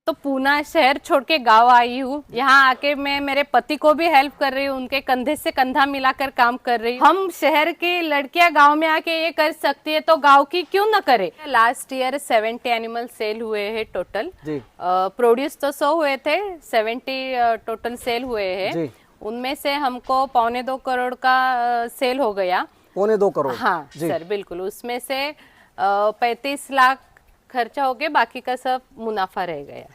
तो पूना शहर छोड़ के गाँव आई हूँ। यहाँ आके मैं मेरे पति को भी हेल्प कर रही हूँ, उनके कंधे से कंधा मिलाकर काम कर रही हूँ। हम शहर की लड़कियां गांव में आके ये कर सकती है तो गांव की क्यों न करे। लास्ट ईयर 70 एनिमल सेल हुए हैं टोटल। प्रोड्यूस तो 100 हुए थे, 70 टोटल सेल हुए हैं। उनमें से हमको 1.25 करोड़ का सेल हो गया। 1.25 करोड़? हाँ सर बिल्कुल। उसमें से 35 लाख खर्चा हो गया, बाकी का सब मुनाफा रह गया।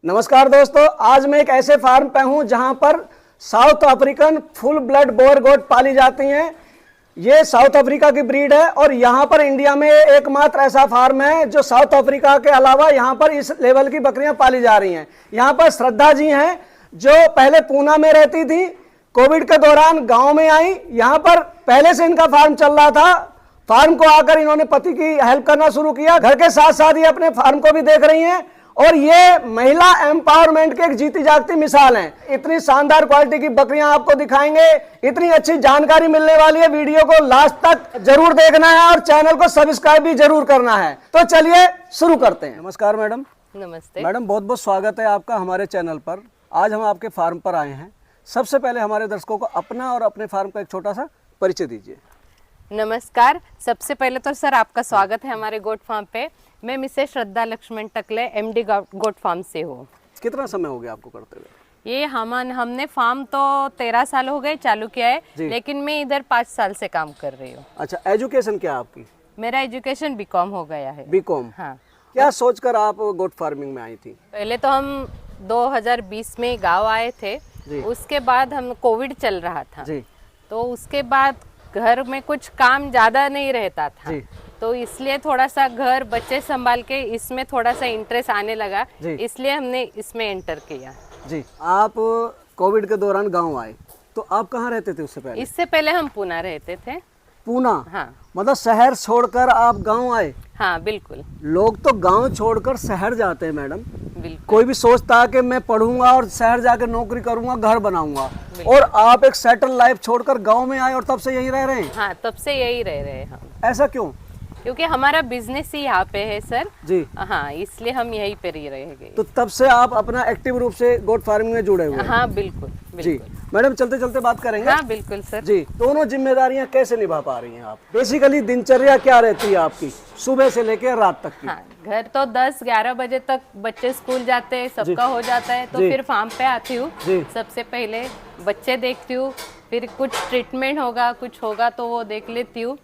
नमस्कार दोस्तों, आज मैं एक ऐसे फार्म पे हूँ जहाँ पर South African full blood Boer goat पाली जाती हैं। ये साउथ अफ्रीका की ब्रीड है और यहाँ पर इंडिया में एकमात्र ऐसा फार्म है जो साउथ अफ्रीका के अलावा यहाँ पर इस लेवल की बकरियां पाली जा रही हैं। यहाँ पर श्रद्धा जी हैं जो पहले पूना में रहती थी, कोविड के दौरान गाँव में आई। यहाँ पर पहले से इनका फार्म चल रहा था। फार्म को आकर इन्होंने पति की हेल्प करना शुरू किया। घर के साथ साथ ये अपने फार्म को भी देख रही हैं और ये महिला एम्पावरमेंट की एक जीती जागती मिसाल है। इतनी शानदार क्वालिटी की बकरियां आपको दिखाएंगे, इतनी अच्छी जानकारी मिलने वाली है। वीडियो को लास्ट तक जरूर देखना है और चैनल को सब्सक्राइब भी जरूर करना है। तो चलिए शुरू करते हैं। नमस्कार मैडम। नमस्ते मैडम, बहुत बहुत स्वागत है आपका हमारे चैनल पर। आज हम आपके फार्म पर आए हैं। सबसे पहले हमारे दर्शकों को अपना और अपने फार्म का एक छोटा सा परिचय दीजिए। नमस्कार। सबसे पहले तो सर आपका स्वागत है हमारे गोट फार्म पे। मैं मिसेस श्रद्धा लक्ष्मण टकले MD गोट फार्म से हूँ। कितना समय हो गया आपको करते हुए? ये हमने फार्म तो 13 साल हो गए चालू किया है, लेकिन मैं इधर 5 साल से काम कर रही हूँ। अच्छा, एजुकेशन क्या है आपकी? मेरा एजुकेशन BCom हो गया है। BCom? हाँ। क्या सोचकर आप गोट फार्मिंग में आई थी? पहले तो हम 2020 में गाँव आए थे। उसके बाद हम कोविड चल रहा था तो उसके बाद घर में कुछ काम ज्यादा नहीं रहता था, तो इसलिए थोड़ा सा घर बच्चे संभाल के इसमें थोड़ा सा इंटरेस्ट आने लगा, इसलिए हमने इसमें एंटर किया। जी, आप कोविड के दौरान गांव आए तो आप कहाँ रहते थे उससे पहले? इससे पहले हम पूना रहते थे। पूना? हाँ। मतलब शहर छोड़कर आप गांव आए? हाँ बिल्कुल। लोग तो गांव छोड़कर शहर जाते हैं मैडम। बिल्कुल। कोई भी सोचता है कि मैं पढ़ूंगा और शहर जाकर नौकरी करूंगा, घर बनाऊंगा, और आप एक सेटल लाइफ छोड़कर गांव में आए और तब से यहीं रह रहे हैं? हाँ, तब से यही रह रहे हैं हम। ऐसा क्यों? क्योंकि हमारा बिजनेस ही यहाँ पे है सर जी। हाँ, इसलिए हम यहीं पे रह गए। तो तब से आप अपना एक्टिव रूप से गोट फार्मिंग में जुड़े हुए हैं? हाँ बिल्कुल, जी। मैडम, चलते चलते बात करेंगे। हाँ बिल्कुल सर। जी, दोनों जिम्मेदारियां कैसे निभा पा रही हैं आप? बेसिकली दिनचर्या क्या रहती है आपकी सुबह से लेकर रात तक की? हाँ, घर तो 10-11 बजे तक बच्चे स्कूल जाते हैं, सबका हो जाता है, तो फिर फार्म पे आती हूँ। सबसे पहले बच्चे देखती हूँ, फिर कुछ ट्रीटमेंट होगा, कुछ होगा तो वो देख लेती हूँ।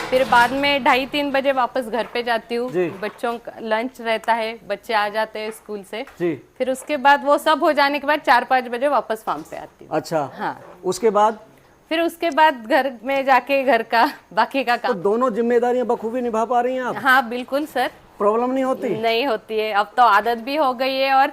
फिर बाद में 2:30-3 बजे वापस घर पे जाती हूँ। बच्चों का लंच रहता है, बच्चे आ जाते हैं स्कूल से। फिर उसके बाद वो सब हो जाने के बाद 4-5 बजे वापस फार्म पे आती हूँ। अच्छा। हाँ। उसके बाद? फिर उसके बाद घर में जाके घर का बाकी का काम। तो दोनों जिम्मेदारियां बखूबी निभा पा रही हैं आप? हाँ बिल्कुल सर। प्रॉब्लम नहीं होती? नहीं होती है, अब तो आदत भी हो गई है और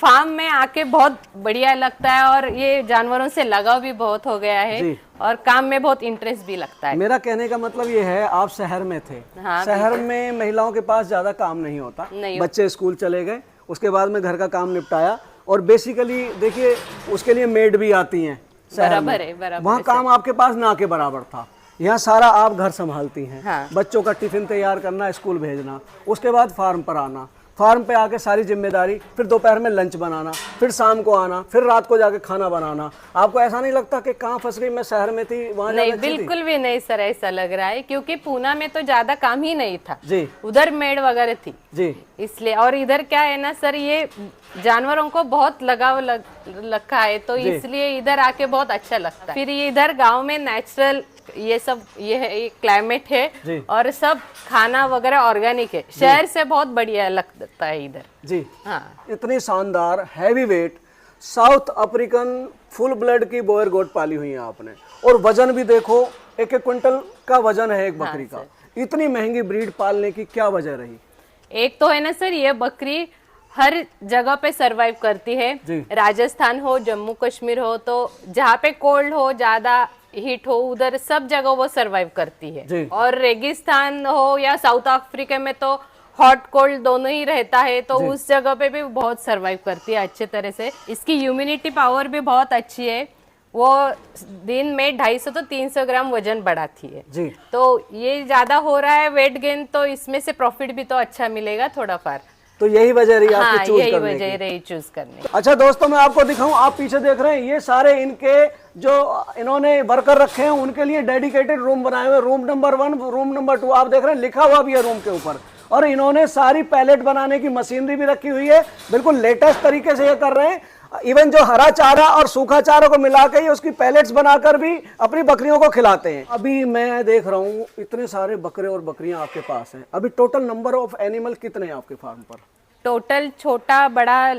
फार्म में आके बहुत बढ़िया लगता है और ये जानवरों से लगाव भी बहुत हो गया है और काम में बहुत इंटरेस्ट भी लगता है। मेरा कहने का मतलब ये है, आप शहर में थे। हाँ, शहर में महिलाओं के पास ज्यादा काम नहीं होता। बच्चे स्कूल चले गए, उसके बाद में घर का काम निपटाया, और बेसिकली देखिए उसके लिए मेड भी आती हैं शहर में। वहाँ काम आपके पास ना के बराबर था। यहाँ सारा आप घर संभालती हैं। हाँ। बच्चों का टिफिन तैयार करना, स्कूल भेजना, उसके बाद फार्म पर आना, फार्म पे आके सारी जिम्मेदारी, फिर दोपहर में लंच बनाना, फिर शाम को आना, फिर रात को जाके खाना बनाना। आपको ऐसा नहीं लगता कि कहाँ फंस गई, मैं शहर में थी वहाँ? नहीं, बिल्कुल भी नहीं सर, ऐसा लग रहा है क्योंकि पूना में तो ज्यादा काम ही नहीं था। जी। उधर मेड वगैरह थी जी, इसलिए। और इधर क्या है ना सर, ये जानवरों को बहुत लगाव रखा है, तो इसलिए इधर आके बहुत अच्छा लगता है। फिर ये इधर गाँव में नेचुरल ये सब ये क्लाइमेट है और सब खाना वगैरह ऑर्गेनिक है। शहर से बहुत बढ़िया लगता है इधर। जी हाँ। इतनी शानदार heavy weight south African full blood की बोअर गोट पाली हुई है आपने, और वजन भी देखो 1-1 क्विंटल का वजन है एक बकरी का। इतनी महंगी ब्रीड पालने की क्या वजह रही? एक तो है ना सर, ये बकरी हर जगह पे सरवाइव करती है। राजस्थान हो, जम्मू कश्मीर हो, तो जहाँ पे कोल्ड हो, ज्यादा हीट हो, उधर सब जगह वो सरवाइव करती है। और रेगिस्तान हो या साउथ अफ्रीका में तो हॉट कोल्ड दोनों ही रहता है, तो उस जगह पे भी बहुत सरवाइव करती है अच्छे तरह से। इसकी ह्यूमिनिटी पावर भी बहुत अच्छी है। वो दिन में 250 से 300 ग्राम वजन बढ़ाती है जी। तो ये ज्यादा हो रहा है वेट गेन, तो इसमें से प्रॉफिट भी तो अच्छा मिलेगा थोड़ा फार। तो यही वजह रही आपकी हाँ, चूज यही करने वजह की। रही चूज करने की। अच्छा दोस्तों, मैं आपको दिखाऊं, आप पीछे देख रहे हैं, ये सारे इनके जो इन्होंने वर्कर रखे हैं उनके लिए डेडिकेटेड रूम बनाए हुए, रूम नंबर 1, रूम नंबर 2, आप देख रहे हैं लिखा हुआ भी है रूम के ऊपर। और इन्होंने सारी पैलेट बनाने की मशीनरी भी रखी हुई है, बिल्कुल लेटेस्ट तरीके से ये कर रहे हैं। इवन जो हरा चारा और सूखा चारा को मिला के उसकी पैलेट्स बनाकर भी अपनी बकरियों को खिलाते हैं। अभी मैं देख रहा हूँ इतने सारे बकरे और बकरियां आपके पास हैं। अभी टोटल नंबर ऑफ एनिमल कितने हैं आपके फार्म पर? टोटल छोटा बड़ा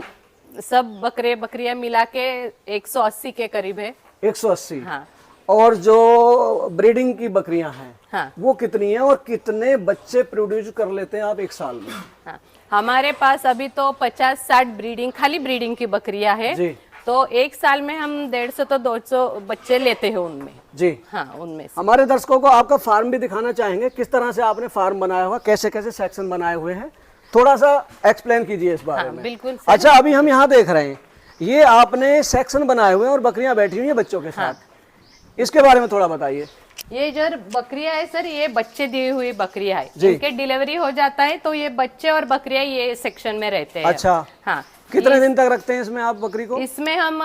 सब बकरे बकरियां मिला के 180 के करीब है। 180। हाँ। और जो ब्रीडिंग की बकरियां हैं, हाँ। वो कितनी हैं और कितने बच्चे प्रोड्यूस कर लेते हैं आप एक साल में? हाँ, हमारे पास अभी तो 50-60 ब्रीडिंग, खाली ब्रीडिंग की बकरियां है। जी। तो एक साल में हम 150 तो 200 बच्चे लेते हैं उनमें। जी हाँ, उनमें से। हमारे दर्शकों को आपका फार्म भी दिखाना चाहेंगे, किस तरह से आपने फार्म बनाया हुआ, कैसे कैसे सेक्शन बनाए हुए हैं, थोड़ा सा एक्सप्लेन कीजिए इस बारे में। बिल्कुल सर। अच्छा, अभी हम यहाँ देख रहे हैं ये आपने सेक्शन बनाए हुए हैं और बकरियां बैठी हुई हैं बच्चों के साथ, इसके बारे में थोड़ा बताइए। ये जो बकरियां है सर, ये बच्चे दिए हुए बकरियां है। जी। इनके डिलीवरी हो जाता है तो ये बच्चे और बकरियां ये सेक्शन में रहते हैं। अच्छा। हाँ। कितने दिन तक रखते हैं इसमें आप बकरी को? इसमें हम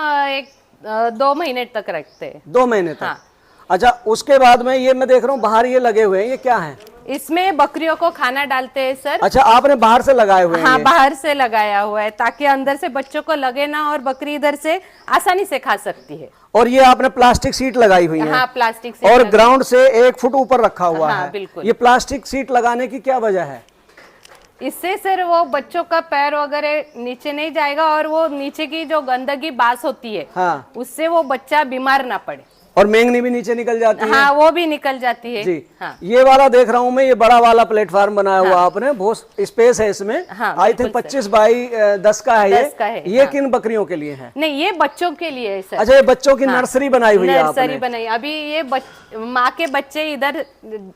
2 महीने तक रखते हैं। 2 महीने तक। हाँ। अच्छा, उसके बाद में ये मैं देख रहा हूँ बाहर ये लगे हुए हैं, ये क्या है? इसमें बकरियों को खाना डालते हैं सर। अच्छा, आपने बाहर से लगाए हुए हैं? हाँ, ये? बाहर से लगाया हुआ है ताकि अंदर से बच्चों को लगे ना और बकरी इधर से आसानी से खा सकती है। और ये आपने प्लास्टिक सीट लगाई हुई है? हाँ, प्लास्टिक से। और ग्राउंड से 1 फुट ऊपर रखा हुआ हाँ, है। बिल्कुल। ये प्लास्टिक सीट लगाने की क्या वजह है? इससे सर वो बच्चों का पैर वगैरह नीचे नहीं जाएगा और वो नीचे की जो गंदगी बास होती है, हाँ। उससे वो बच्चा बीमार ना पड़े। और मेंगनी भी नीचे निकल जाती है? हाँ, वो भी निकल जाती है। जी। हाँ। ये वाला देख रहा हूँ मैं, ये बड़ा वाला प्लेटफॉर्म बनाया हुआ आपने, बहुत स्पेस है इसमें। हाँ, आई थिंक 25 बाई 10 का है 10 का है। ये हाँ। किन बकरियों के लिए है? नहीं, ये बच्चों के लिए है सर। अच्छा, ये बच्चों की नर्सरी बनाई हुई है आपने? नर्सरी बनाई। अभी ये माँ के बच्चे इधर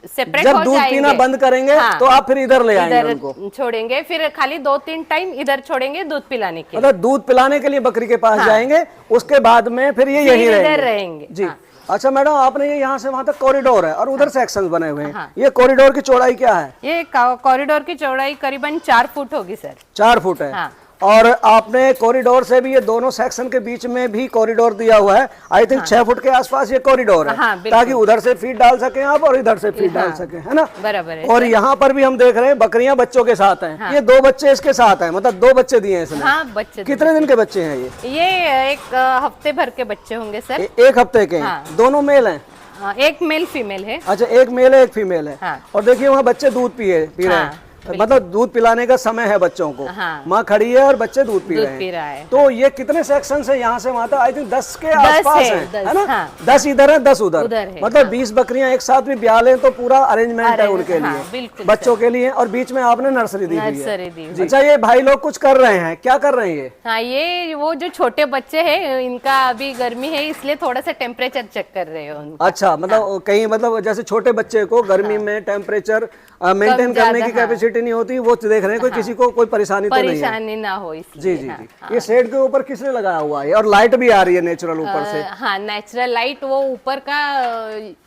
सेपरेट जब हो दूध जाएंगे। पीना बंद करेंगे हाँ। तो आप फिर इधर ले आएंगे उनको? इधर छोड़ेंगे, फिर खाली 2-3 टाइम इधर छोड़ेंगे दूध पिलाने के लिए। मतलब दूध पिलाने के लिए बकरी के पास हाँ। जाएंगे, उसके बाद में फिर ये यही इधर रहेंगे? रहेंगे। जी। हाँ। अच्छा मैडम, आपने ये यहाँ से वहां तक कॉरिडोर है और उधर सेक्शंस बने हुए हैं। हाँ। ये कॉरिडोर की चौड़ाई क्या है? ये कॉरिडोर की चौड़ाई करीबन 4 फुट होगी सर। 4 फुट है। हाँ। और आपने कॉरिडोर से भी, ये दोनों सेक्शन के बीच में भी कॉरिडोर दिया हुआ है। आई थिंक 6 फुट के आसपास ये कॉरिडोर है। हाँ, बिल्कुल। ताकि उधर से फीड डाल सके आप और इधर से फीड डाल सके, है ना? बराबर है। और यहाँ पर भी हम देख रहे हैं बकरियां बच्चों के साथ हैं। हाँ। ये 2 बच्चे इसके साथ हैं, मतलब 2 बच्चे दिए हैं इसने। हाँ, बच्चे कितने दिन के बच्चे हैं ये? ये 1 हफ्ते भर के बच्चे होंगे सर। 1 हफ्ते के हैं। हाँ। दोनों मेल हैं? हाँ, एक मेल फीमेल है। अच्छा, एक मेल है एक फीमेल है। हाँ। और देखिए वहाँ बच्चे दूध पी रहे हाँ, हैं, मतलब दूध पिलाने का समय है बच्चों को। हाँ। माँ खड़ी है और बच्चे दूध पी दूध रहे हैं। पी रहा है। तो ये कितने सेक्शन है यहाँ से वहां तक? आई थिंक 10 के आसपास है, है 10, ना? हाँ। 10 इधर है, 10 उधर है। मतलब 20 बकरियां एक साथ भी ब्याह लें तो पूरा अरेंजमेंट है उनके हाँ, लिए, बिल्कुल बच्चों के लिए। और बीच में आपने नर्सरी दी हुई है। नर्सरी दी हुई। जी। अच्छा, ये भाई लोग कुछ कर रहे हैं, क्या कर रहे हैं ये? हाँ, ये वो जो छोटे बच्चे हैं, इनका अभी गर्मी है इसलिए थोड़ा सा टेम्परेचर चेक कर रहे हो उनका। अच्छा, मतलब कहीं, मतलब जैसे छोटे बच्चे को गर्मी में टेम्परेचर मेंटेन करने की कैपेसिटी नहीं होती, वो देख रहे हैं कोई किसी को कोई परेशानी तो नहीं है? परेशानी ना हो इसलिए। जी जी जी। ये शेड के ऊपर किसने लगाया हुआ है? और लाइट भी आ रही है नेचुरल ऊपर से? हाँ, नेचुरल लाइट, वो ऊपर का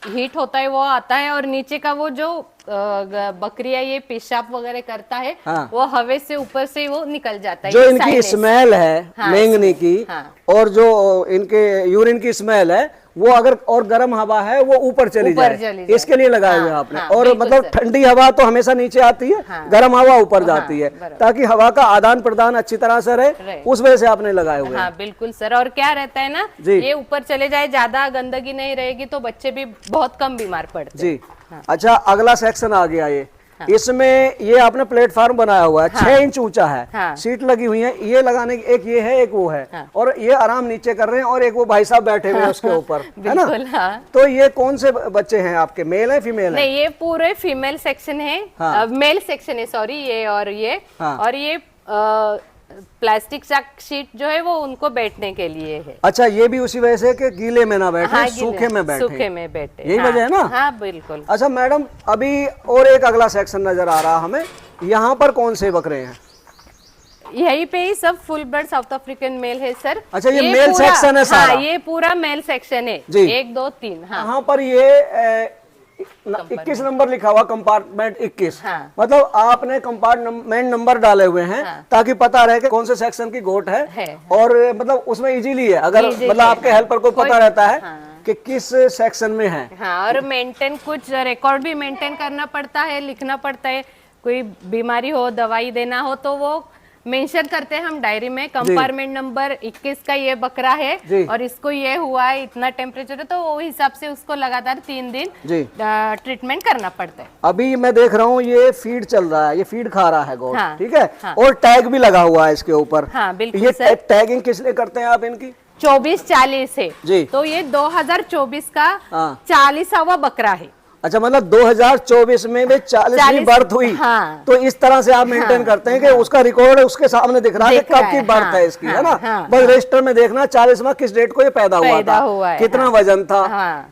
हीट होता है वो आता है और नीचे का वो जो बकरियां ये पेशाब वगैरह करता है, हाँ। वो हवा से ऊपर से वो निकल जाता है। जो ये इनकी साइलेंस। स्मेल है हाँ, मेंगनी की, हाँ। और जो इनके यूरिन की स्मेल है, वो अगर और गर्म हवा है वो ऊपर चली जाए, इसके लिए लगाए हुए हैं आपने। हाँ, और बिल्कुल मतलब सर। ठंडी हवा तो हमेशा नीचे आती है, हाँ। गर्म हवा ऊपर जाती है, बराबर। ताकि हवा का आदान प्रदान अच्छी तरह से रहे, रहे। उस वजह से आपने लगाए हुए हैं। हाँ, बिल्कुल सर। और क्या रहता है ना, जी। ये ऊपर चले जाए, ज्यादा गंदगी नहीं रहेगी तो बच्चे भी बहुत कम बीमार पड़ते हैं। जी। अच्छा, अगला सेक्शन आ गया ये। इसमें ये आपने प्लेटफॉर्म बनाया हुआ है, 6 इंच ऊंचा है। हाँ। सीट लगी हुई है, ये लगाने की, एक ये है एक वो है। हाँ। और ये आराम नीचे कर रहे हैं और एक वो भाई साहब बैठे हुए हैं उसके ऊपर, है ना? बिल्कुल। हाँ। तो ये कौन से बच्चे हैं आपके, मेल है फीमेल है? नहीं, ये पूरे फीमेल सेक्शन है। हाँ। मेल सेक्शन है, सॉरी। ये और ये हाँ। और ये प्लास्टिक शीट जो है वो उनको बैठने के लिए है। अच्छा, ये भी उसी वजह से कि गीले में ना बैठे, हाँ, सूखे में बैठे। सूखे में बैठे, यही वजह है ना? हाँ, बिल्कुल। अच्छा मैडम, अभी और एक अगला सेक्शन नजर आ रहा हमें, यहाँ पर कौन से बकरे हैं? यहीं पे ही सब full blood South African male है सर। अच्छा, ये मेल सेक्शन है सारा? हाँ, ये पूरा मेल सेक्शन है। जी। 1 2 3। हाँ। यहाँ पर ये 21 नंबर लिखा हुआ, कंपार्टमेंट 21। हाँ। मतलब आपने कंपार्टमेंट नंबर डाले हुए हैं ताकि पता रहे कि कौन से सेक्शन की गोट है। और मतलब उसमें इजीली है, अगर मतलब आपके हेल्पर को पता रहता है कि किस सेक्शन में है। हाँ, और मेंटेन कुछ रिकॉर्ड भी मेंटेन करना पड़ता है, लिखना पड़ता है। कोई बीमारी हो, दवाई देना हो तो वो मेंशन करते हैं हम डायरी में, कंपार्टमेंट नंबर 21 का ये बकरा है और इसको ये हुआ है, इतना टेम्परेचर है, तो वो हिसाब से उसको लगातार 3 दिन ट्रीटमेंट करना पड़ता है। अभी मैं देख रहा हूँ ये फीड चल रहा है, ये फीड खा रहा है गोट। हाँ, ठीक है। हाँ। और टैग भी लगा हुआ है इसके ऊपर। हाँ, बिल्कुल ये सर। टैगिंग किस लिए करते हैं आप इनकी? 24-40 है जी। तो ये 2024 का 40वां बकरा है। अच्छा, मतलब 2024 में भी 40वीं बर्थ हुई। हाँ। तो इस तरह से आप मेंटेन करते हैं कि उसका रिकॉर्ड उसके सामने दिख रहा है कि कब की बर्थ है इसकी, है ना। बस रजिस्टर में देखना 40वां किस डेट को ये पैदा हुआ था, कितना वजन था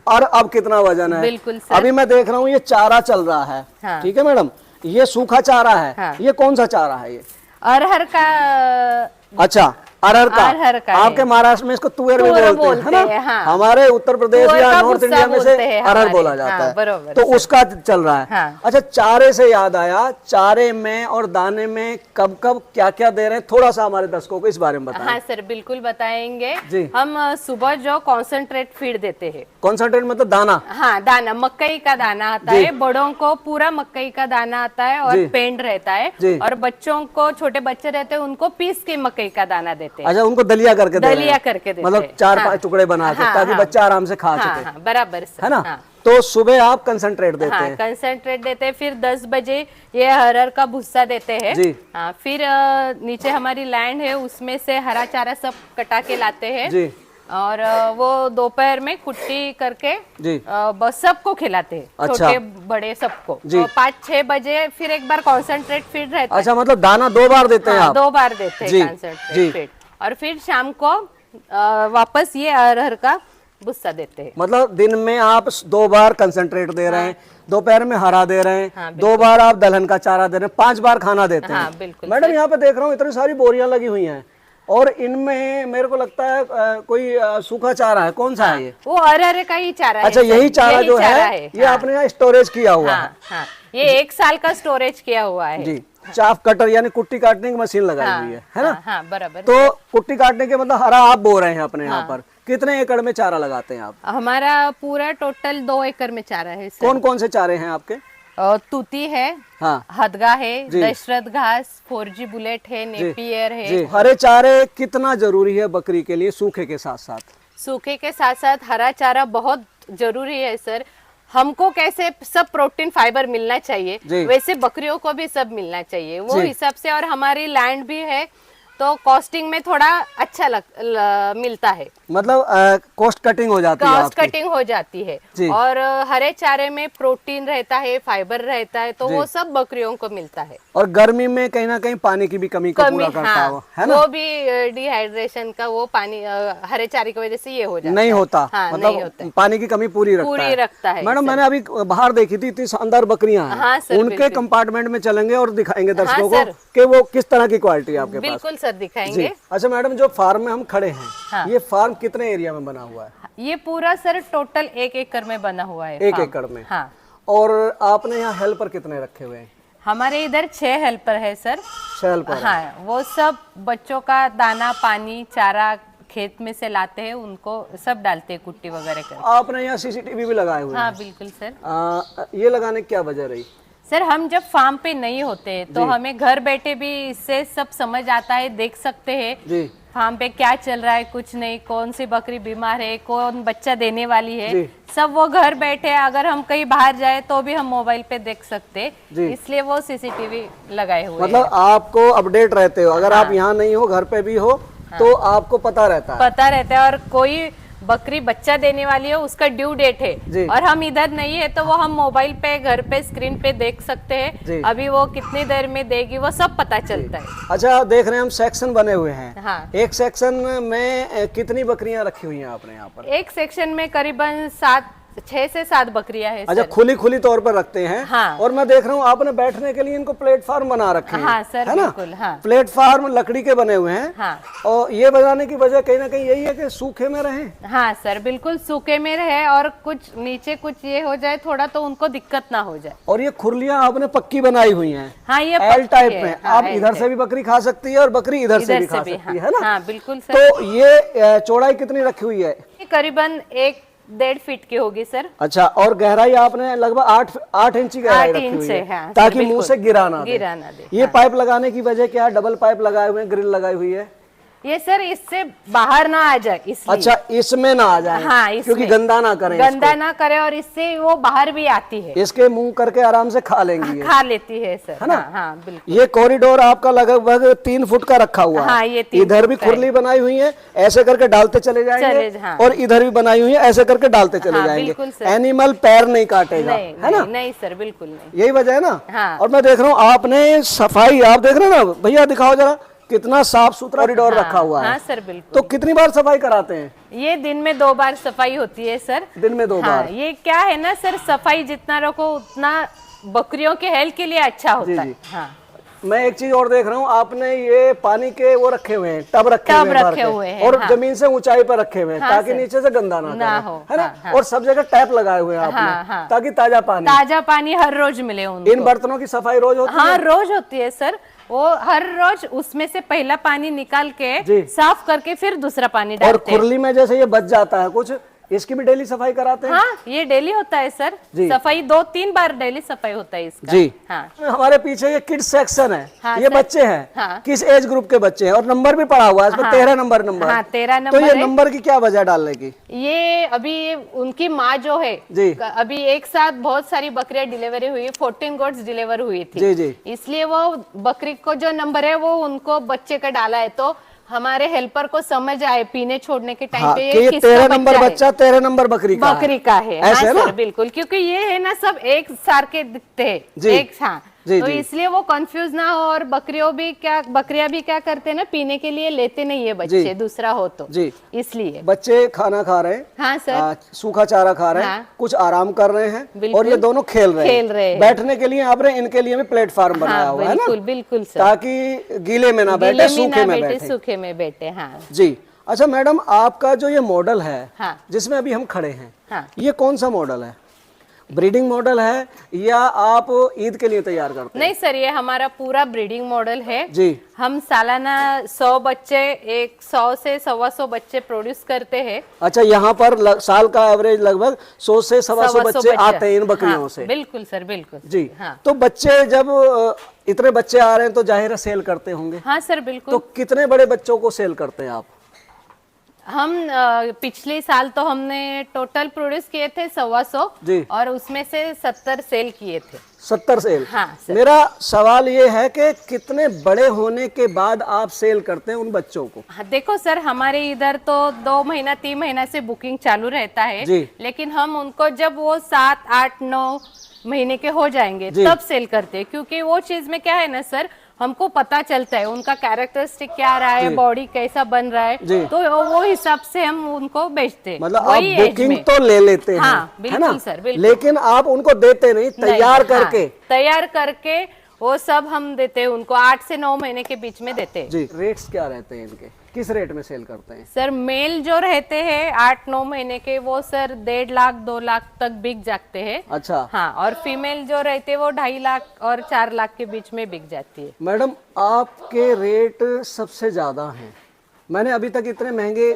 और अब कितना वजन है। बिल्कुल सर। अभी मैं देख रहा हूँ ये चारा चल रहा है। ठीक है मैडम, ये सूखा चारा है। ये कौन सा चारा है ये? अरहर का। अच्छा, अरहर का आपके महाराष्ट्र में इसको तुअर भी बोलते हैं, है ना। हाँ। हमारे उत्तर प्रदेश या नॉर्थ इंडिया में से अरहर बोला जाता है। बरोबर तो उसका चल रहा है। अच्छा, चारे से याद आया, चारे में और दाने में कब कब क्या क्या दे रहे हैं, थोड़ा सा हमारे दर्शकों को इस बारे में बताएं। हाँ सर, बिल्कुल बताएंगे जी। हम सुबह जो कॉन्सेंट्रेट फीड देते हैं। कॉन्सेंट्रेट मतलब दाना? हाँ, दाना, मकई का दाना आता है। बड़ों को पूरा मकई का दाना आता है और पेंड रहता है, और बच्चों को, छोटे बच्चे रहते हैं, उनको पीस के मकई का दाना देते हैं। अच्छा, उनको दलिया करके दलिया करके देते हैं, मतलब 4-5 टुकड़े बना के, ताकि बच्चा आराम से खा सके। बराबर है ना। तो सुबह आप कंसंट्रेट देते हैं? कंसंट्रेट देते हैं। फिर 10 बजे ये अरहर का भुस्सा देते हैं। हाँ, फिर नीचे हमारी लैंड है, उसमें से हरा चारा सब कटा के लाते हैं जी। और वो दोपहर में कुट्टी करके बस सबको खिलाते हैं। अच्छा। छोटे बड़े सबको। 5-6 बजे फिर एक बार कॉन्सेंट्रेट फीड रहता है। अच्छा, मतलब दाना 2 बार देते हैं आप? 2 बार देते हैं कॉन्सेंट्रेट फीड, और फिर शाम को वापस ये अरहर का भुस्सा देते हैं। मतलब दिन में आप 2 बार कंसंट्रेट दे रहे हैं, दोपहर में हरा दे रहे हैं, 2 बार आप दलहन का चारा दे रहे हैं, 5 बार खाना देते हैं। बिल्कुल मैडम, यहाँ पे देख रहा हूँ इतनी सारी बोरियां लगी हुई हैं, और इनमें मेरे को लगता है कोई सूखा चारा है। कौन सा है ये? वो अरहर का ही चारा है। अच्छा, यही चारा जो है ये आपने यहाँ स्टोरेज किया हुआ है। ये 1 साल का स्टोरेज किया हुआ है जी। चाफ कटर यानी कुट्टी काटने की मशीन लगाई हुई है ना। हाँ, बराबर। तो कुट्टी काटने के मतलब हरा आप बो रहे हैं अपने यहाँ पर। कितने एकड़ में चारा लगाते हैं आप? हमारा पूरा टोटल 2 एकड़ में चारा है सर। कौन कौन से चारे हैं आपके? तूती है, हदगा है, दशरथ घास, 4G बुलेट है, नेपियर है। हरे चारे कितना जरूरी है बकरी के लिए, सूखे के साथ साथ? सूखे के साथ साथ हरा चारा बहुत जरूरी है सर। हमको कैसे सब प्रोटीन फाइबर मिलना चाहिए, वैसे बकरियों को भी सब मिलना चाहिए, वो हिसाब से। और हमारी लैंड भी है तो कॉस्टिंग में थोड़ा अच्छा मिलता है, मतलब कॉस्ट कटिंग हो जाती है। कॉस्ट कटिंग हो जाती है, और हरे चारे में प्रोटीन रहता है, फाइबर रहता है, तो वो सब बकरियों को मिलता है। और गर्मी में कहीं ना कहीं पानी की भी कमी को पूरा करता है ना? वो भी डिहाइड्रेशन का वो पानी हरे चारे की वजह से ये हो जाता नहीं है। होता। मतलब पानी की कमी पूरी रखता है। मैडम, मैंने अभी बाहर देखी थी, इतनी शानदार बकरियां हैं। उनके कंपार्टमेंट में चलेंगे और दिखाएंगे दर्शकों को कि वो किस तरह की क्वालिटी है आपके पास। बिल्कुल सर, दिखाएंगे। अच्छा मैडम, जो फार्म में हम खड़े हैं, ये फार्म कितने एरिया में बना हुआ है? ये पूरा सर टोटल 1 एकड़ में बना हुआ है। 1 एकड़ में? हाँ। और आपने यहाँ हेल्पर कितने रखे हुए हैं? हमारे इधर 6 हेल्पर है सर। 6 हेल्पर? हाँ, वो सब बच्चों का दाना, पानी, चारा खेत में से लाते हैं, उनको सब डालते हैं कुट्टी वगैरह कर। आपने यहाँ CCTV भी लगाए हुए हैं? हाँ, बिल्कुल सर। ये लगाने की क्या वजह रही? सर, हम जब फार्म पे नहीं होते तो हमें घर बैठे भी इससे सब समझ आता है, देख सकते हैं फार्म पे क्या चल रहा है, कुछ नहीं, कौन सी बकरी बीमार है, कौन बच्चा देने वाली है, सब वो घर बैठे। अगर हम कहीं बाहर जाए तो भी हम मोबाइल पे देख सकते, इसलिए वो CCTV लगाए हुए। मतलब आपको अपडेट रहते हो, अगर आप यहाँ नहीं हो, घर पे भी हो, तो आपको पता रहता है। और कोई बकरी बच्चा देने वाली है, उसका ड्यू डेट है और हम इधर नहीं है, तो वो हम मोबाइल पे, घर पे, स्क्रीन पे देख सकते हैं। अभी वो कितनी देर में देगी, वो सब पता चलता है। अच्छा, देख रहे हैं हम सेक्शन बने हुए हैं। हाँ। एक सेक्शन में कितनी बकरियां रखी हुई हैं आपने यहाँ पर? एक सेक्शन में करीबन 7 6 से 7 बकरियां हैं अच्छा, सर। खुली खुली तौर पर रखते हैं। हाँ। और मैं देख रहा हूँ आपने बैठने के लिए इनको प्लेटफॉर्म बना रखे हैं। हाँ सर, है ना? बिल्कुल, हाँ। प्लेटफॉर्म लकड़ी के बने हुए हैं। हाँ। और ये बनाने की वजह कहीं ना कहीं यही है कि सूखे में रहें। हाँ सर, बिल्कुल सूखे में रहे और कुछ नीचे कुछ ये हो जाए थोड़ा तो उनको दिक्कत ना हो जाए। और ये खुरलियां आपने पक्की बनाई हुई हैं। हाँ, ये एल पक्की टाइप है। में। हाँ, आप एल इधर से टाइप। भी बकरी खा सकती है और बकरी इधर से भी खा सकती हाँ, है ना? हाँ बिल्कुल सर। तो ये चौड़ाई कितनी रखी हुई है? ये करीबन 1-1.5 फीट की होगी सर। अच्छा, और गहराई आपने लगभग 8 इंच की गहराई 8 रखी इंच हुई से, है, हाँ, ताकि बिल्कुल। मुंह से गिरा ना दे। ये पाइप लगाने की वजह क्या है? डबल पाइप लगाए हुए हैं, ग्रिल लगाई हुई है। ये सर इससे बाहर ना आ जाए इसलिए। अच्छा, इसमें ना आ जाए। हाँ, इसमें। क्योंकि गंदा ना करें गंदा ना करे और इससे वो बाहर भी आती है। इसके मुंह करके आराम से खा लेंगी ये। खा लेती है सर। है ना? हाँ, हाँ बिल्कुल। ये कॉरिडोर आपका लगभग 3 फुट का रखा हुआ है। हाँ, ये 3 इधर भी फुट का है। खुरली बनाई हुई है, ऐसे करके डालते चले जाएंगे। हाँ। और इधर भी बनाई हुई है, ऐसे करके डालते चले हाँ, जाएंगे। बिल्कुल सर। एनिमल पैर नहीं काटेगा, नहीं, है ना? नहीं सर, बिल्कुल नहीं। यही वजह है ना? हाँ। और मैं देख रहा हूँ आपने सफाई, आप देख रहे हैं ना भैया, दिखाओ जरा कितना साफ सुथरा कॉरिडोर हाँ, रखा हुआ है। हाँ सर, बिल्कुल। तो कितनी बार सफाई कराते हैं? ये दिन में 2 बार सफाई होती है सर। दिन में 2 हाँ, बार। ये क्या है ना सर, सफाई जितना रखो उतना बकरियों के हेल्थ के लिए अच्छा होता है। हाँ। मैं एक चीज और देख रहा हूँ, आपने ये पानी के वो रखे हुए हैं, टब रखे हुए हैं भर के। हैं, और हाँ। जमीन से ऊंचाई पर रखे हुए हैं, हाँ, ताकि सर। नीचे से गंदा ना करे, हो, है ना? हाँ, हाँ। और सब जगह टैप लगाए हुए हैं आपने, हाँ, हाँ। ताकि ताजा पानी हर रोज मिले उनको। इन बर्तनों की सफाई रोज होती हाँ, है? रोज होती है सर। वो हर रोज उसमें से पहला पानी निकाल जी। के साफ करके फिर दूसरा पानी और डालते हैं। खुरली में जैसे ये बच जाता है कुछ, इसकी भी डेली सफाई कराते हैं? हाँ, ये डेली होता है सर। जी। सफाई 2-3 बार डेली सफाई होता है इसका। जी। हाँ। हमारे पीछे ये किड्स सेक्शन है। हाँ, ये सर। बच्चे हैं। हाँ। किस एज ग्रुप के बच्चे हैं? और नंबर भी पड़ा हुआ है इस पर, 13 नंबर। हाँ, 13 तो नंबर ये है। नंबर की क्या वजह डालने की? ये अभी उनकी माँ जो है जी। अभी एक साथ बहुत सारी बकरियां डिलीवरी हुई, 14 गोट्स डिलीवर हुई थी। जी, जी। इसलिए वो बकरी को जो नंबर है वो उनको बच्चे का डाला है, तो हमारे हेल्पर को समझ आए पीने छोड़ने के टाइम हाँ, पे कि ये किसका 13 नंबर है। बच्चा 13 नंबर बकरी का है। ऐसे हाँ है ना? सर, बिल्कुल, क्योंकि ये है ना सब एक सार के दिखते हैं। जी। एक हाँ, जी, तो जी। इसलिए वो कंफ्यूज ना हो। और बकरियां भी क्या करते हैं ना, पीने के लिए लेते नहीं है बच्चे, जी। दूसरा हो तो जी। इसलिए। बच्चे खाना खा रहे हैं। हाँ सर। सूखा चारा खा रहे हैं। हाँ। कुछ आराम कर रहे हैं। बिल्कुल। और ये दोनों खेल रहे हैं। बैठने के लिए आपने इनके लिए भी प्लेटफॉर्म बनाया हाँ, हुआ है ना? बिल्कुल बिल्कुल सर। ताकि गीले में ना बैठे, गीले में सूखे ना में बैठे, बैठे। सूखे में बैठे। हाँ जी। अच्छा मैडम, आपका जो ये मॉडल है, हाँ। जिसमें अभी हम खड़े हैं, हाँ। ये कौन सा मॉडल है? ब्रीडिंग मॉडल है या आप ईद के लिए तैयार करते हैं? नहीं सर, ये हमारा पूरा ब्रीडिंग मॉडल है। जी। हम सालाना 100 बच्चे, 100 से 125 बच्चे प्रोड्यूस करते हैं। अच्छा, यहाँ पर साल का एवरेज लगभग 100 से 125 बच्चे आते हैं इन बकरियों हाँ, से। बिल्कुल सर, बिल्कुल जी। हाँ। तो बच्चे जब इतने बच्चे आ रहे हैं तो जाहिर है सेल करते होंगे। हाँ सर, बिल्कुल। तो कितने बड़े बच्चों को सेल करते हैं आप? हम पिछले साल तो हमने टोटल प्रोड्यूस किए थे 125 जी। और उसमें से 70 सेल किए थे। 70 सेल? हाँ सर। मेरा सवाल ये है कि कितने बड़े होने के बाद आप सेल करते हैं उन बच्चों को? हाँ, देखो सर, हमारे इधर तो 2 महीना 3 महीना से बुकिंग चालू रहता है। जी। लेकिन हम उनको जब वो 7, 8, 9 महीने के हो जाएंगे जी। तब सेल करते हैं, क्योंकि वो चीज में क्या है ना सर, हमको पता चलता है उनका कैरेक्टरिस्टिक क्या रहा है, बॉडी कैसा बन रहा जी। है, तो वो हिसाब से हम उनको बेचते हैं। मतलब आप वही एज बुकिंग में। तो ले लेते हैं, हाँ, है बिल्कुल ना? सर, बिल्कुल। लेकिन आप उनको देते नहीं, तैयार नहीं, करके? हाँ, तैयार करके वो सब हम देते हैं उनको, 8 से 9 महीने के बीच में देते हैं। जी। रेट्स क्या रहते हैं इनके? किस रेट में सेल करते हैं? सर मेल जो रहते हैं 8-9 महीने के, वो सर 1.5 लाख 2 लाख तक बिक जाते हैं। अच्छा। हाँ, और फीमेल जो रहते हैं वो 2.5 लाख और 4 लाख के बीच में बिक जाती है। मैडम, आपके रेट सबसे ज्यादा हैं। मैंने अभी तक इतने महंगे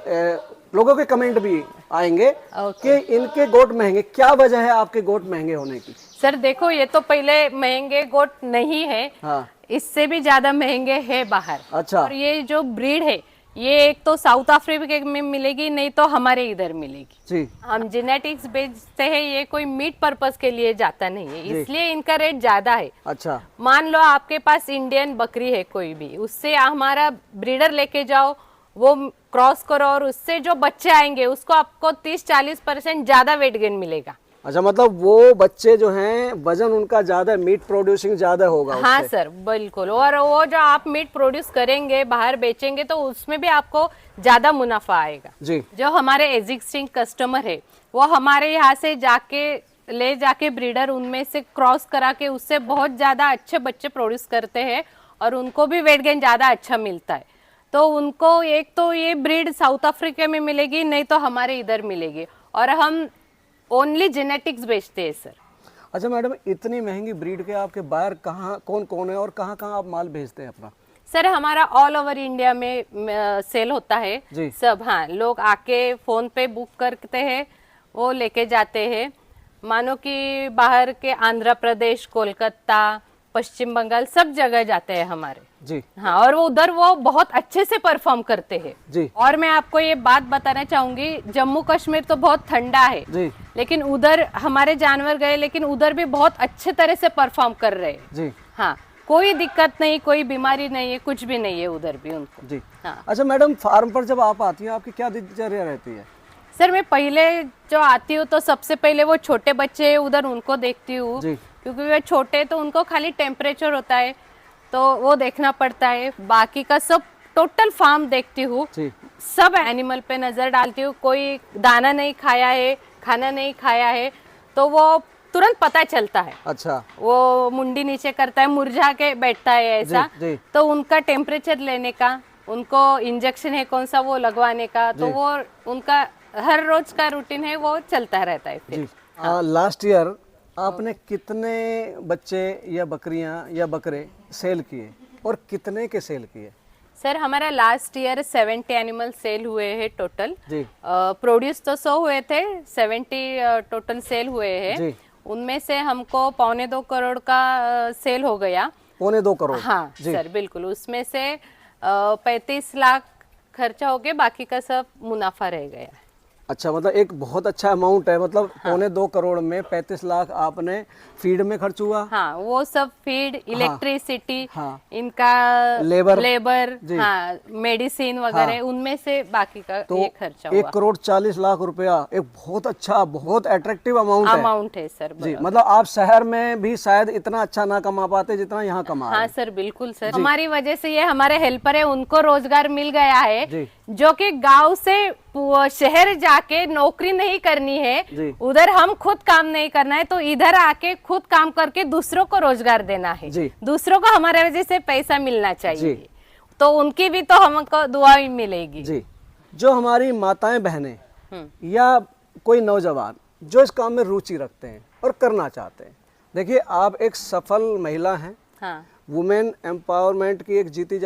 लोगों के कमेंट भी आएंगे कि इनके गोट महंगे, क्या वजह है आपके गोट महंगे होने की? सर देखो, ये तो पहले महंगे गोट नहीं है। हाँ। इससे भी ज्यादा महंगे है बाहर। अच्छा। और ये जो ब्रीड है, ये एक तो साउथ अफ्रीका में मिलेगी, नहीं तो हमारे इधर मिलेगी। जी। हम जेनेटिक्स बेचते हैं, ये कोई मीट पर्पस के लिए जाता नहीं है, इसलिए इनका रेट ज्यादा है। अच्छा। मान लो आपके पास इंडियन बकरी है कोई भी, उससे हमारा ब्रीडर लेके जाओ, वो क्रॉस करो और उससे जो बच्चे आएंगे उसको आपको 30-40% ज्यादा वेट गेन मिलेगा। अच्छा, मतलब वो बच्चे जो हैं वजन उनका ज्यादा, मीट प्रोड्यूसिंग ज्यादा होगा हाँ उससे। सर बिल्कुल। और वो जो आप मीट प्रोड्यूस करेंगे बाहर बेचेंगे तो उसमें भी आपको ज्यादा मुनाफा आएगा। जी। जो हमारे एग्जिस्टिंग कस्टमर है वो हमारे यहाँ से ले जाके ब्रीडर उनमें से क्रॉस करा के उससे बहुत ज्यादा अच्छे बच्चे प्रोड्यूस करते हैं और उनको भी वेट गेन ज्यादा अच्छा मिलता है। तो उनको एक तो ये ब्रीड साउथ अफ्रीका में मिलेगी, नहीं तो हमारे इधर मिलेगी। और हम ओनली जेनेटिक्स बेचते हैं सर। अच्छा मैडम, इतनी महंगी ब्रीड के आपके बायर कहाँ, कौन कौन है और कहाँ कहाँ आप माल भेजते हैं अपना? सर हमारा ऑल ओवर इंडिया में सेल होता है जी। सब। हाँ, लोग आके फोन पे बुक करते हैं, वो लेके जाते हैं। मानो कि बाहर के आंध्र प्रदेश, कोलकाता, पश्चिम बंगाल सब जगह जाते हैं हमारे। जी। हाँ, और वो उधर वो बहुत अच्छे से परफॉर्म करते हैं। जी। और मैं आपको ये बात बताना चाहूंगी, जम्मू कश्मीर तो बहुत ठंडा है जी। लेकिन उधर हमारे जानवर गए लेकिन उधर भी बहुत अच्छे तरह से परफॉर्म कर रहे हैं। जी। हाँ, कोई दिक्कत नहीं, कोई बीमारी नहीं है, कुछ भी नहीं है उधर भी उनको। जी। हाँ। अच्छा मैडम, फार्म पर जब आप आती हैं आपकी क्या दिनचर्या रहती है? सर मैं पहले जो आती हूँ तो सबसे पहले वो छोटे बच्चे हैं उधर उनको देखती हूँ, जी। क्योंकि वे छोटे तो उनको खाली टेम्परेचर होता है तो वो देखना पड़ता है। बाकी का सब टोटल फार्म देखती हूँ, जी। सब एनिमल पे नजर डालती हूँ। कोई दाना नहीं खाया है, खाना नहीं खाया है तो वो तुरंत पता चलता है। अच्छा। वो मुंडी नीचे करता है, मुरझा के बैठता है ऐसा। जी, जी। तो उनका टेम्परेचर लेने का, उनको इंजेक्शन है कौन सा वो लगवाने का, तो वो उनका हर रोज का रूटीन है, वो चलता रहता है फिर। लास्ट ईयर आपने कितने बच्चे या बकरियां या बकरे सेल किए और कितने के सेल किए? सर हमारा लास्ट ईयर 70 एनिमल सेल हुए हैं टोटल। जी। प्रोड्यूस तो 100 हुए थे, 70 टोटल सेल हुए हैं। जी। उनमें से हमको 1.25 करोड़ का सेल हो गया। 1.25 करोड़? हाँ सर बिल्कुल। उसमें से 35 लाख खर्चा हो गया, बाकी का सब मुनाफा रह गया। अच्छा, मतलब एक बहुत अच्छा अमाउंट है। मतलब 1.25 करोड़ में 35 लाख आपने फीड में खर्च हुआ। हाँ, वो सब फीड, इलेक्ट्रिसिटी, हाँ। इनका लेबर, जी। हाँ, मेडिसिन वगैरह, उनमें से बाकी का तो ये खर्चा हुआ। 1,40,00,000 रुपया एक बहुत अच्छा, बहुत अट्रैक्टिव अमाउंट है सर। जी। मतलब आप शहर में भी शायद इतना अच्छा ना कमा पाते जितना यहाँ कमा रहे हाँ हैं। सर बिल्कुल सर। हमारी वजह से ये हमारे हेल्पर है उनको रोजगार मिल गया है। जी। जो कि गांव से शहर जाके नौकरी नहीं करनी है, जी। उधर हम खुद काम नहीं करना है, तो इधर आके खुद काम करके दूसरों को रोजगार देना है। जी। दूसरों को हमारे वजह से पैसा मिलना चाहिए। जी। तो उनकी भी तो हमको दुआ ही मिलेगी। जी। जो हमारी माताएं बहनें या कोई नौजवान जो इस काम में रुचि रखते हैं और करना चाहते हैं, देखिए आप एक सफल महिला हैं। हाँ वुमेन एम्पावरमेंट की एक जीती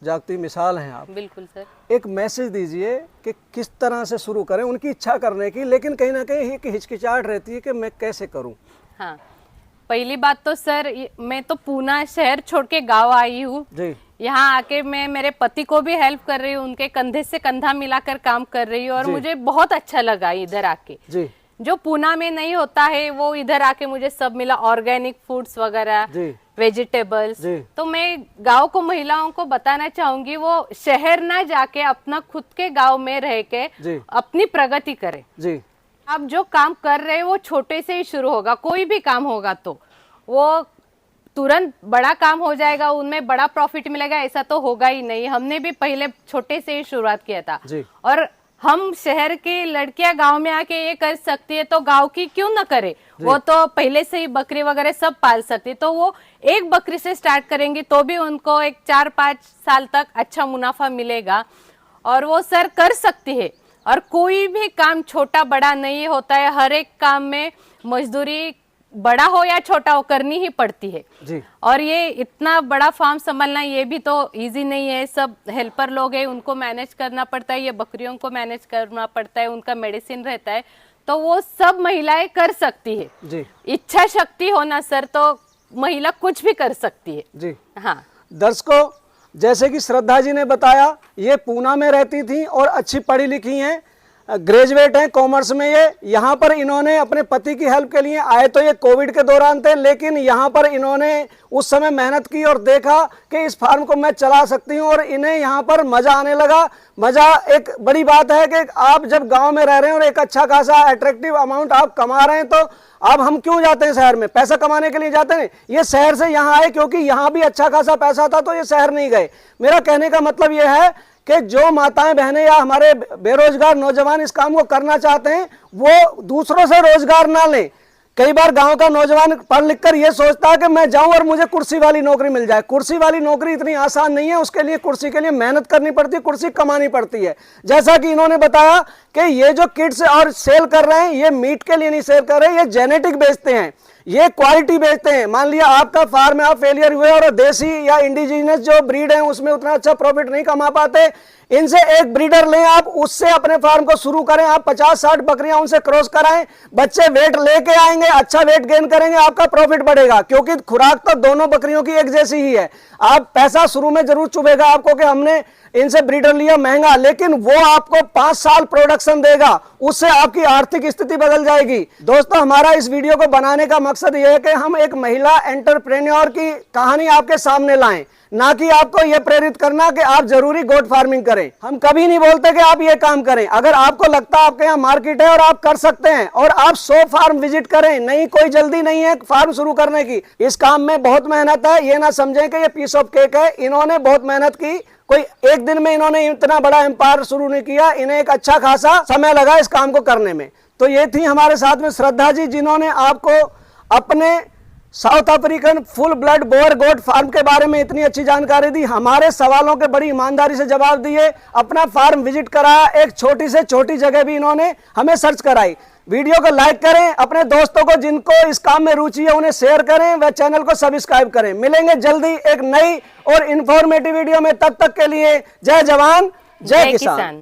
जागती मिसाल हैं आप। बिल्कुल सर। एक मैसेज दीजिए कि किस तरह से शुरू करें, उनकी इच्छा करने की, लेकिन कहीं ना कहीं एक हिचकिचाहट रहती है कि मैं कैसे करूं। हाँ, पहली बात तो सर मैं तो पूना शहर छोड़ के गाँव आई हूँ। जी। यहाँ आके मैं मेरे पति को भी हेल्प कर रही हूँ, उनके कंधे से कंधा मिलाकर काम कर रही हूँ और मुझे बहुत अच्छा लगा इधर आके। जी। जो पूना में नहीं होता है वो इधर आके मुझे सब मिला, ऑर्गेनिक फूड्स वगैरह, वेजिटेबल्स। तो मैं गांव को महिलाओं को बताना चाहूंगी वो शहर ना जाके अपना खुद के गांव में रह के अपनी प्रगति करे। जी। आप जो काम कर रहे हैं वो छोटे से ही शुरू होगा। कोई भी काम होगा तो वो तुरंत बड़ा काम हो जाएगा, उनमें बड़ा प्रॉफिट मिलेगा ऐसा तो होगा ही नहीं। हमने भी पहले छोटे से ही शुरुआत किया था। और हम शहर की लड़कियां गांव में आके ये कर सकती है तो गांव की क्यों ना करे। वो तो पहले से ही बकरी वगैरह सब पाल सकती है, तो वो एक बकरी से स्टार्ट करेंगी तो भी उनको एक 4-5 साल तक अच्छा मुनाफा मिलेगा और वो सर कर सकती है। और कोई भी काम छोटा बड़ा नहीं होता है, हर एक काम में मजदूरी बड़ा हो या छोटा हो करनी ही पड़ती है। जी। और ये इतना बड़ा फार्म संभालना ये भी तो इजी नहीं है। सब हेल्पर लोग हैं, उनको मैनेज करना पड़ता है, ये बकरियों को मैनेज करना पड़ता है, उनका मेडिसिन रहता है, तो वो सब महिलाएं कर सकती है। जी। इच्छा शक्ति होना सर तो महिला कुछ भी कर सकती है। जी। हाँ दर्शकों, जैसे कि श्रद्धा जी ने बताया, ये पूना में रहती थी और अच्छी पढ़ी लिखी हैं, ग्रेजुएट हैं कॉमर्स में। ये यहाँ पर इन्होंने अपने पति की हेल्प के लिए आए, तो ये कोविड के दौरान थे, लेकिन यहाँ पर इन्होंने उस समय मेहनत की और देखा कि इस फार्म को मैं चला सकती हूँ और इन्हें यहाँ पर मजा आने लगा। मजा एक बड़ी बात है कि आप जब गांव में रह रहे हैं और एक अच्छा खासा अट्रैक्टिव अमाउंट आप कमा रहे हैं, तो अब हम क्यों जाते हैं शहर में? पैसा कमाने के लिए जाते हैं। ये शहर से यहाँ आए क्योंकि यहाँ भी अच्छा खासा पैसा था, तो ये शहर नहीं गए। मेरा कहने का मतलब ये है कि जो माताएं बहनें या हमारे बेरोजगार नौजवान इस काम को करना चाहते हैं, वो दूसरों से रोजगार ना लें। कई बार गांव का नौजवान पढ़ लिख कर ये सोचता है कि मैं जाऊं और मुझे कुर्सी वाली नौकरी मिल जाए। कुर्सी वाली नौकरी इतनी आसान नहीं है, उसके लिए कुर्सी के लिए मेहनत करनी पड़ती है, कुर्सी कमानी पड़ती है। जैसा कि इन्होंने बताया कि ये जो किट्स और सेल कर रहे हैं, ये मीट के लिए नहीं सेल कर रहे हैं, ये जेनेटिक बेचते हैं, ये क्वालिटी बेचते हैं। मान लिया आपका फार्म में आप फेलियर हुए और देसी या इंडिजिनस जो ब्रीड है उसमें उतना अच्छा प्रॉफिट नहीं कमा पाते, इनसे एक ब्रीडर लें आप, उससे अपने फार्म को शुरू करें। आप 50-60 बकरियां उनसे क्रॉस कराएं, बच्चे वेट लेके आएंगे, अच्छा वेट गेन करेंगे, आपका प्रॉफिट बढ़ेगा। क्योंकि खुराक तो दोनों बकरियों की एक जैसी ही है। आप पैसा शुरू में जरूर चुभेगा आपको कि हमने इनसे ब्रीडर लिया महंगा, लेकिन वो आपको 5 साल प्रोडक्शन देगा, उससे आपकी आर्थिक स्थिति बदल जाएगी। दोस्तों, हमारा इस वीडियो को बनाने का मकसद यह है कि हम एक महिला एंटरप्रेन्योर की कहानी आपके सामने लाएं, ना कि आपको यह प्रेरित करना कि आप जरूरी गोट फार्मिंग करें। हम कभी नहीं बोलते कि आप ये काम करें। अगर आपको लगता है आपके यहाँ मार्केट है और आप कर सकते हैं, और आप 100 फार्म विजिट करें, नहीं कोई जल्दी नहीं है फार्म शुरू करने की। इस काम में बहुत मेहनत है, ये ना समझें कि ये पीस ऑफ केक है। इन्होंने बहुत मेहनत की, कोई एक दिन में इन्होंने इतना बड़ा एम्पायर शुरू नहीं किया, इन्हें एक अच्छा खासा समय लगा इस काम को करने में। तो ये थी हमारे साथ में श्रद्धा जी, जिन्होंने आपको अपने South African full blood Boer goat farm के बारे में इतनी अच्छी जानकारी दी, हमारे सवालों के बड़ी ईमानदारी से जवाब दिए, अपना फार्म विजिट कराया, एक छोटी से छोटी जगह भी इन्होंने हमें सर्च कराई। वीडियो को लाइक करें, अपने दोस्तों को जिनको इस काम में रुचि है उन्हें शेयर करें, व चैनल को सब्सक्राइब करें। मिलेंगे जल्दी एक नई और इंफॉर्मेटिव वीडियो में, तब तक के लिए जय जवान जय किसान।